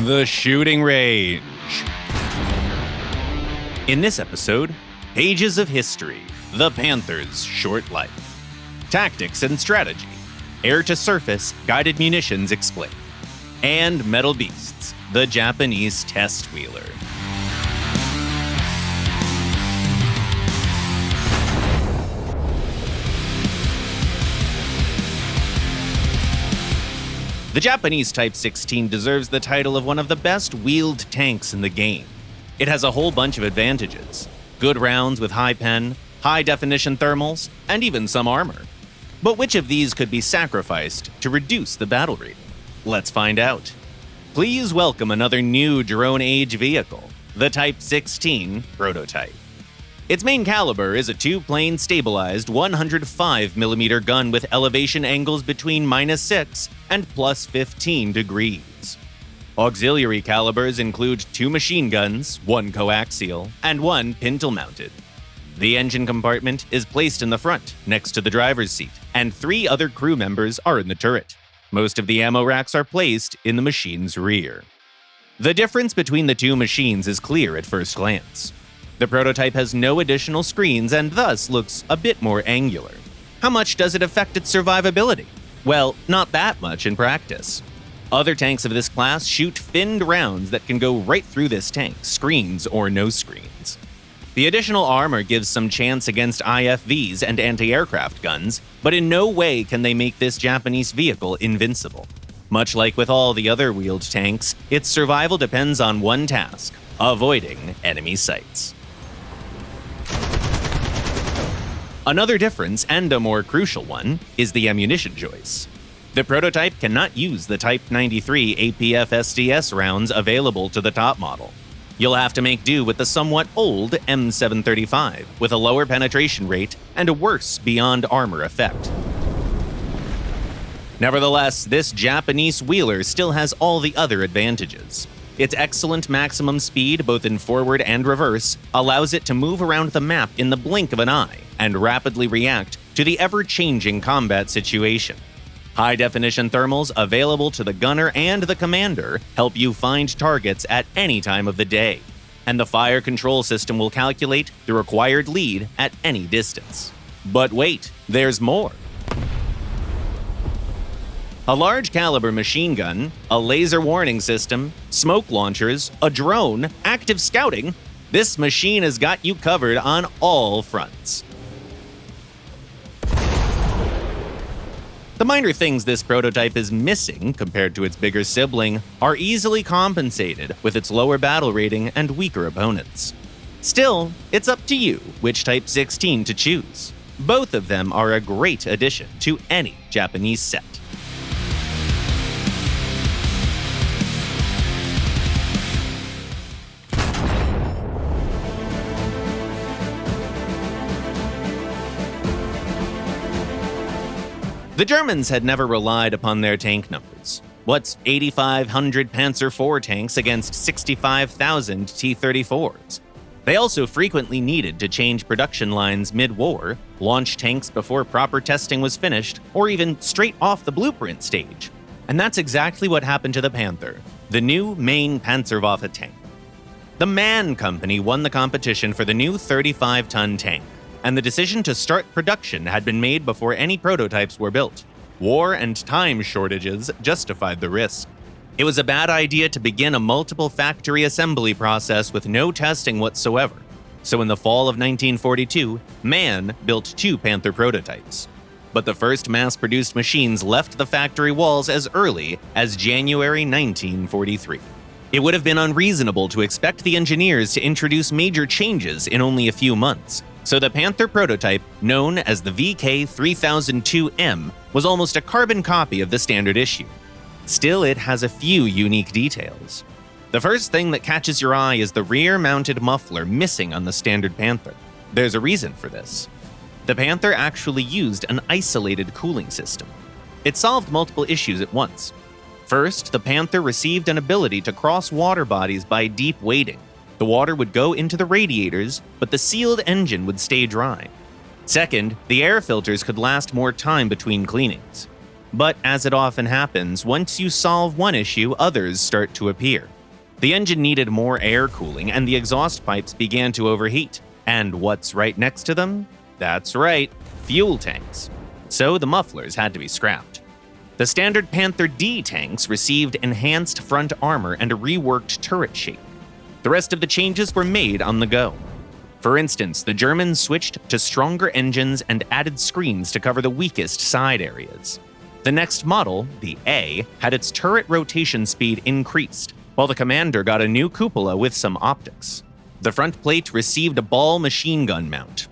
The Shooting Range. In this episode, pages of history, the Panther's short life, tactics and strategy, air-to-surface guided munitions explained, and Metal Beasts, the Japanese test wheeler. The Japanese Type 16 deserves the title of one of the best wheeled tanks in the game. It has a whole bunch of advantages: good rounds with high pen, high-definition thermals, and even some armor. But which of these could be sacrificed to reduce the battle rating? Let's find out. Please welcome another new drone age vehicle, the Type 16 prototype. Its main caliber is a two-plane stabilized 105mm gun with elevation angles between -6 and +15 degrees. Auxiliary calibers include 2 machine guns, 1 coaxial, and 1 pintle-mounted. The engine compartment is placed in the front, next to the driver's seat, and 3 other crew members are in the turret. Most of the ammo racks are placed in the machine's rear. The difference between the two machines is clear at first glance. The prototype has no additional screens and thus looks a bit more angular. How much does it affect its survivability? Well, not that much in practice. Other tanks of this class shoot finned rounds that can go right through this tank, screens or no screens. The additional armor gives some chance against IFVs and anti-aircraft guns, but in no way can they make this Japanese vehicle invincible. Much like with all the other wheeled tanks, its survival depends on one task: avoiding enemy sights. Another difference, and a more crucial one, is the ammunition choice. The prototype cannot use the Type 93 APF SDS rounds available to the top model. You'll have to make do with the somewhat old M735, with a lower penetration rate and a worse beyond armor effect. Nevertheless, this Japanese wheeler still has all the other advantages. Its excellent maximum speed, both in forward and reverse, allows it to move around the map in the blink of an eye and rapidly react to the ever-changing combat situation. High-definition thermals available to the gunner and the commander help you find targets at any time of the day, and the fire control system will calculate the required lead at any distance. But wait, there's more. A large caliber machine gun, a laser warning system, smoke launchers, a drone, active scouting. This machine has got you covered on all fronts. The minor things this prototype is missing compared to its bigger sibling are easily compensated with its lower battle rating and weaker opponents. Still, it's up to you which Type 16 to choose. Both of them are a great addition to any Japanese set. The Germans had never relied upon their tank numbers. What's 8,500 Panzer IV tanks against 65,000 T-34s? They also frequently needed to change production lines mid-war, launch tanks before proper testing was finished, or even straight off the blueprint stage. And that's exactly what happened to the Panther, the new main Panzerwaffe tank. The MAN Company won the competition for the new 35-ton tank, and the decision to start production had been made before any prototypes were built. War and time shortages justified the risk. It was a bad idea to begin a multiple factory assembly process with no testing whatsoever. So in the fall of 1942, MAN built 2 Panther prototypes. But the first mass-produced machines left the factory walls as early as January 1943. It would have been unreasonable to expect the engineers to introduce major changes in only a few months. So the Panther prototype, known as the VK3002M, was almost a carbon copy of the standard issue. Still, it has a few unique details. The first thing that catches your eye is the rear-mounted muffler missing on the standard Panther. There's a reason for this. The Panther actually used an isolated cooling system. It solved multiple issues at once. First, the Panther received an ability to cross water bodies by deep weighting. The water would go into the radiators, but the sealed engine would stay dry. Second, the air filters could last more time between cleanings. But as it often happens, once you solve one issue, others start to appear. The engine needed more air cooling, and the exhaust pipes began to overheat. And what's right next to them? That's right, fuel tanks. So the mufflers had to be scrapped. The standard Panther D tanks received enhanced front armor and a reworked turret shape. The rest of the changes were made on the go. For instance, the Germans switched to stronger engines and added screens to cover the weakest side areas. The next model, the A, had its turret rotation speed increased, while the Commander got a new cupola with some optics. The front plate received a ball machine gun mount.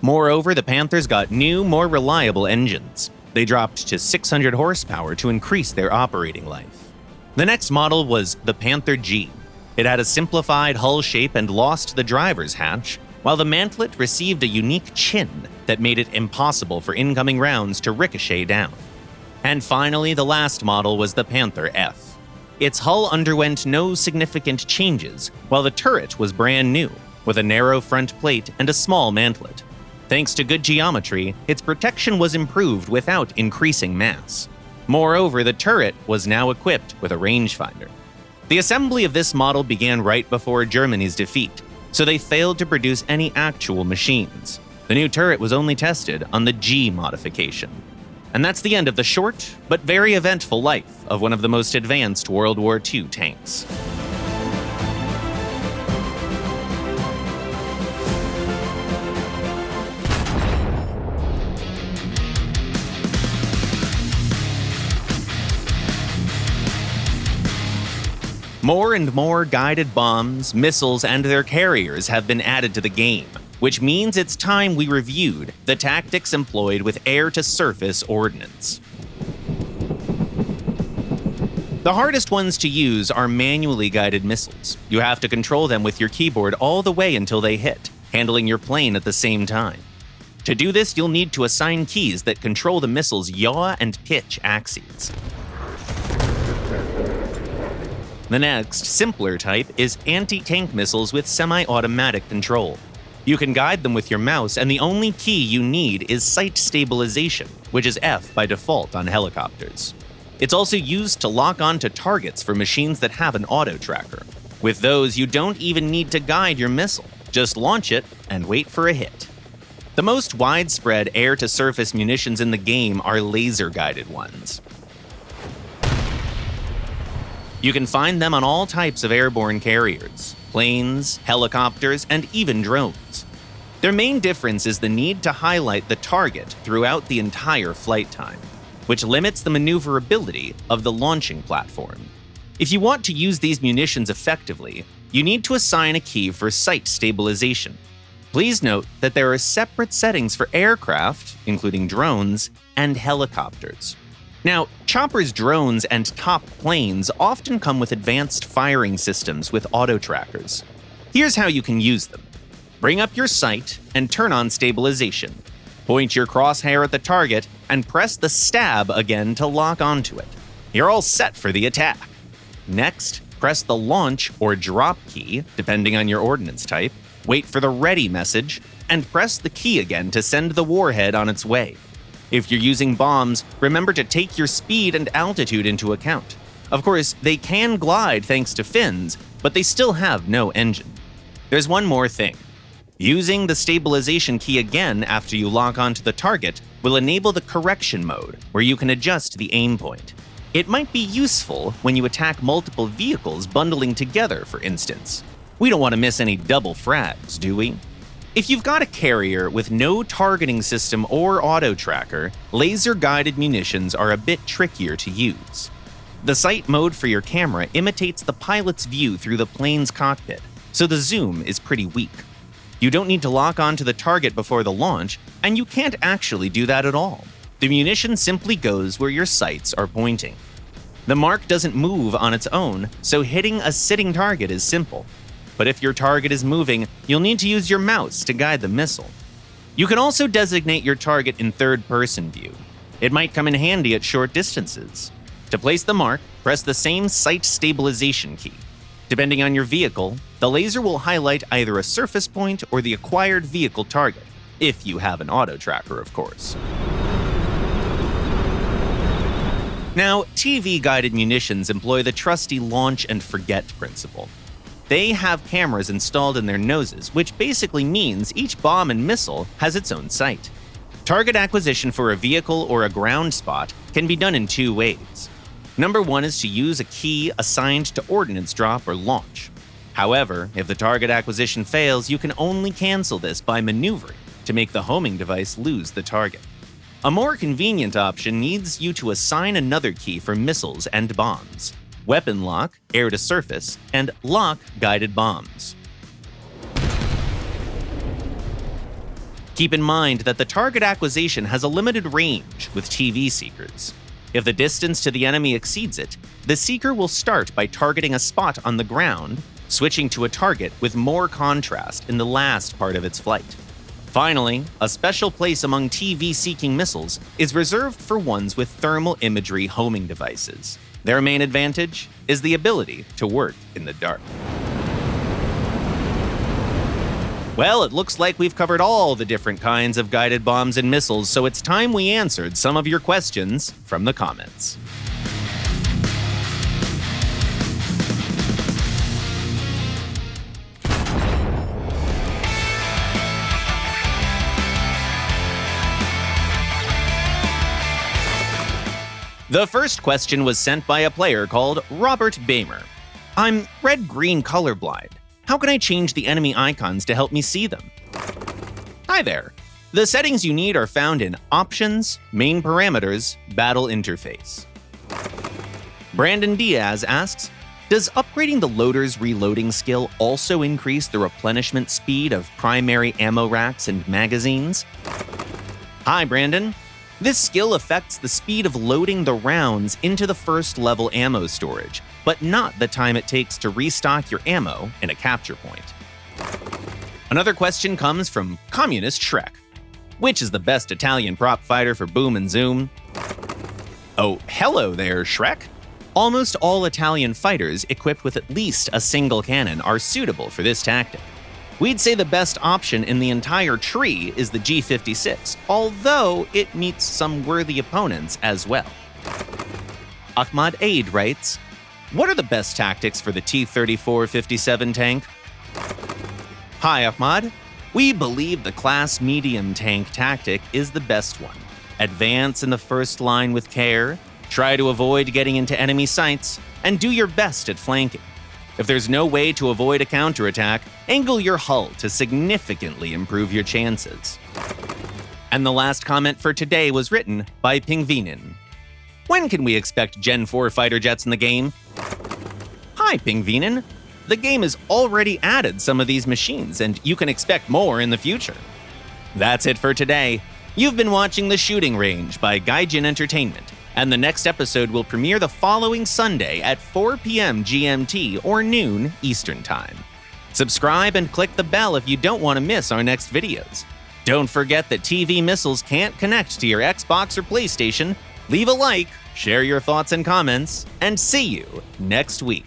Moreover, the Panthers got new, more reliable engines. They dropped to 600 horsepower to increase their operating life. The next model was the Panther G. It had a simplified hull shape and lost the driver's hatch, while the mantlet received a unique chin that made it impossible for incoming rounds to ricochet down. And finally, the last model was the Panther F. Its hull underwent no significant changes, while the turret was brand new, with a narrow front plate and a small mantlet. Thanks to good geometry, its protection was improved without increasing mass. Moreover, the turret was now equipped with a rangefinder. The assembly of this model began right before Germany's defeat, so they failed to produce any actual machines. The new turret was only tested on the G modification. And that's the end of the short, but very eventful life of one of the most advanced World War II tanks. More and more guided bombs, missiles, and their carriers have been added to the game, which means it's time we reviewed the tactics employed with air-to-surface ordnance. The hardest ones to use are manually guided missiles. You have to control them with your keyboard all the way until they hit, handling your plane at the same time. To do this, you'll need to assign keys that control the missile's yaw and pitch axes. The next, simpler type, is anti-tank missiles with semi-automatic control. You can guide them with your mouse, and the only key you need is sight stabilization, which is F by default on helicopters. It's also used to lock onto targets for machines that have an auto-tracker. With those, you don't even need to guide your missile. Just launch it and wait for a hit. The most widespread air-to-surface munitions in the game are laser-guided ones. You can find them on all types of airborne carriers, planes, helicopters, and even drones. Their main difference is the need to highlight the target throughout the entire flight time, which limits the maneuverability of the launching platform. If you want to use these munitions effectively, you need to assign a key for sight stabilization. Please note that there are separate settings for aircraft, including drones, and helicopters. Now, choppers, drones, and top planes often come with advanced firing systems with auto-trackers. Here's how you can use them. Bring up your sight and turn on stabilization. Point your crosshair at the target and press the stab again to lock onto it. You're all set for the attack. Next, press the launch or drop key, depending on your ordnance type, wait for the ready message, and press the key again to send the warhead on its way. If you're using bombs, remember to take your speed and altitude into account. Of course, they can glide thanks to fins, but they still have no engine. There's one more thing. Using the stabilization key again after you lock onto the target will enable the correction mode, where you can adjust the aim point. It might be useful when you attack multiple vehicles bundling together, for instance. We don't want to miss any double frags, do we? If you've got a carrier with no targeting system or auto-tracker, laser-guided munitions are a bit trickier to use. The sight mode for your camera imitates the pilot's view through the plane's cockpit, so the zoom is pretty weak. You don't need to lock onto the target before the launch, and you can't actually do that at all. The munition simply goes where your sights are pointing. The mark doesn't move on its own, so hitting a sitting target is simple. But if your target is moving, you'll need to use your mouse to guide the missile. You can also designate your target in third-person view. It might come in handy at short distances. To place the mark, press the same sight stabilization key. Depending on your vehicle, the laser will highlight either a surface point or the acquired vehicle target, if you have an auto-tracker, of course. Now, TV-guided munitions employ the trusty launch and forget principle. They have cameras installed in their noses, which basically means each bomb and missile has its own sight. Target acquisition for a vehicle or a ground spot can be done in two ways. Number one is to use a key assigned to ordnance drop or launch. However, if the target acquisition fails, you can only cancel this by maneuvering to make the homing device lose the target. A more convenient option needs you to assign another key for missiles and bombs: weapon lock, air to surface, and lock guided bombs. Keep in mind that the target acquisition has a limited range with TV seekers. If the distance to the enemy exceeds it, the seeker will start by targeting a spot on the ground, switching to a target with more contrast in the last part of its flight. Finally, a special place among TV-seeking missiles is reserved for ones with thermal imagery homing devices. Their main advantage is the ability to work in the dark. Well, it looks like we've covered all the different kinds of guided bombs and missiles, so it's time we answered some of your questions from the comments. The first question was sent by a player called Robert Bamer. I'm red-green colorblind. How can I change the enemy icons to help me see them? Hi there. The settings you need are found in Options, Main Parameters, Battle Interface. Brandon Diaz asks, does upgrading the loader's reloading skill also increase the replenishment speed of primary ammo racks and magazines? Hi, Brandon. This skill affects the speed of loading the rounds into the first level ammo storage, but not the time it takes to restock your ammo in a capture point. Another question comes from Communist Shrek. Which is the best Italian prop fighter for Boom and Zoom? Oh, hello there, Shrek. Almost all Italian fighters equipped with at least a single cannon are suitable for this tactic. We'd say the best option in the entire tree is the G56, although it meets some worthy opponents as well. Ahmad Aid writes, what are the best tactics for the T-34-57 tank? Hi, Ahmad. We believe the class medium tank tactic is the best one. Advance in the first line with care, try to avoid getting into enemy sights, and do your best at flanking. If there's no way to avoid a counterattack, angle your hull to significantly improve your chances. And the last comment for today was written by Pingvinin. When can we expect Gen 4 fighter jets in the game? Hi, Pingvinin. The game has already added some of these machines, and you can expect more in the future. That's it for today. You've been watching The Shooting Range by Gaijin Entertainment, and the next episode will premiere the following Sunday at 4 p.m. GMT or noon Eastern Time. Subscribe and click the bell if you don't want to miss our next videos. Don't forget that TV missiles can't connect to your Xbox or PlayStation. Leave a like, share your thoughts and comments, and see you next week.